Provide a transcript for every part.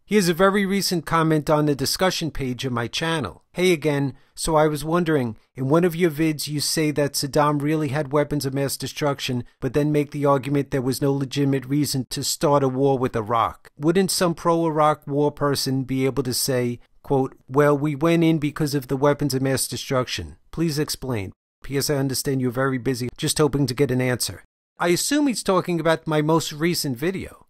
Here's a very recent comment on the discussion page of my channel. Hey again, so I was wondering, in one of your vids you say that Saddam really had weapons of mass destruction, but then make the argument there was no legitimate reason to start a war with Iraq. Wouldn't some pro-Iraq war person be able to say, quote, well, we went in because of the weapons of mass destruction? Please explain. P.S. I understand you're very busy, just hoping to get an answer. I assume he's talking about my most recent video.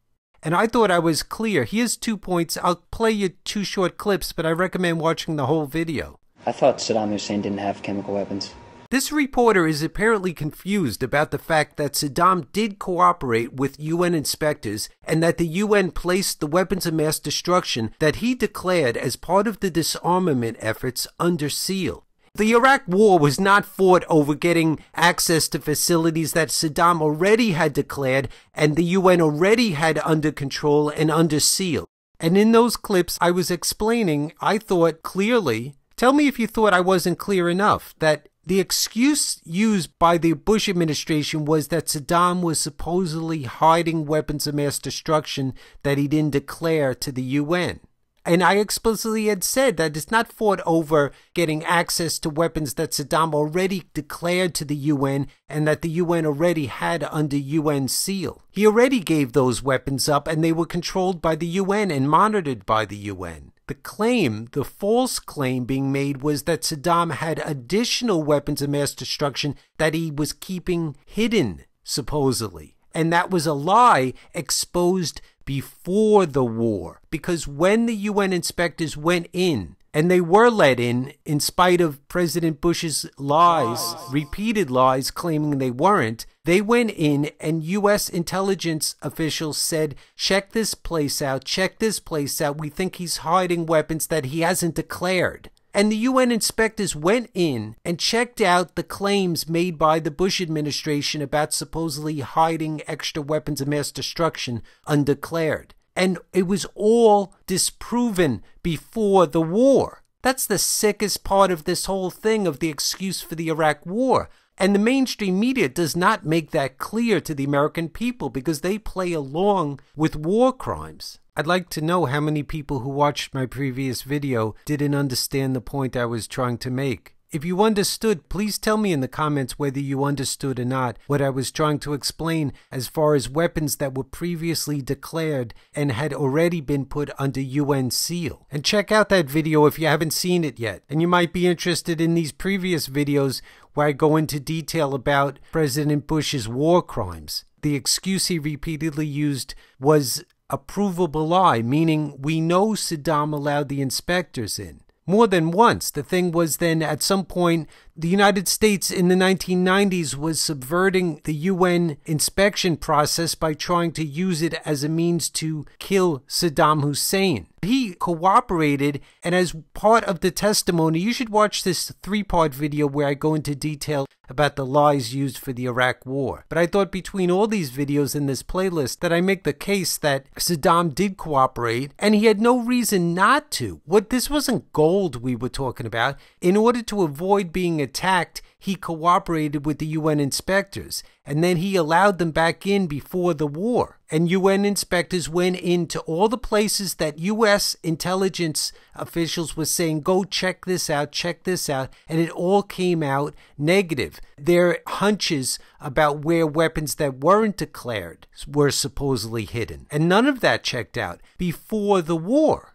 And I thought I was clear. Here's 2 points. I'll play you 2 short clips, but I recommend watching the whole video. I thought Saddam Hussein didn't have chemical weapons. This reporter is apparently confused about the fact that Saddam did cooperate with UN inspectors and that the UN placed the weapons of mass destruction that he declared as part of the disarmament efforts under seal. The Iraq war was not fought over getting access to facilities that Saddam already had declared and the UN already had under control and under seal. And in those clips I was explaining, I thought clearly, tell me if you thought I wasn't clear enough, that the excuse used by the Bush administration was that Saddam was supposedly hiding weapons of mass destruction that he didn't declare to the UN. And I explicitly had said that it's not fought over getting access to weapons that Saddam already declared to the UN and that the UN already had under UN seal. He already gave those weapons up and they were controlled by the UN and monitored by the UN. The claim, the false claim being made was that Saddam had additional weapons of mass destruction that he was keeping hidden, supposedly. And that was a lie exposed before the war, because when the UN inspectors went in, and they were let in spite of President Bush's lies, repeated lies claiming they weren't, they went in and US intelligence officials said, check this place out, we think he's hiding weapons that he hasn't declared. And the UN inspectors went in and checked out the claims made by the Bush administration about supposedly hiding extra weapons of mass destruction undeclared. And it was all disproven before the war. That's the sickest part of this whole thing of the excuse for the Iraq war. And the mainstream media does not make that clear to the American people because they play along with war crimes. I'd like to know how many people who watched my previous video didn't understand the point I was trying to make. If you understood, please tell me in the comments whether you understood or not what I was trying to explain as far as weapons that were previously declared and had already been put under UN seal. And check out that video if you haven't seen it yet. And you might be interested in these previous videos where I go into detail about President Bush's war crimes. The excuse he repeatedly used was a provable lie, meaning we know Saddam allowed the inspectors in. More than once. The thing was then at some point the United States in the 1990s was subverting the UN inspection process by trying to use it as a means to kill Saddam Hussein. He cooperated, and as part of the testimony, you should watch this 3-part video where I go into detail about the lies used for the Iraq war. But I thought between all these videos in this playlist that I make the case that Saddam did cooperate and he had no reason not to. This wasn't gold we were talking about. In order to avoid being attacked, he cooperated with the UN inspectors, and then he allowed them back in before the war. And UN inspectors went into all the places that US intelligence officials were saying, go check this out, and it all came out negative. Their hunches about where weapons that weren't declared were supposedly hidden. And none of that checked out before the war.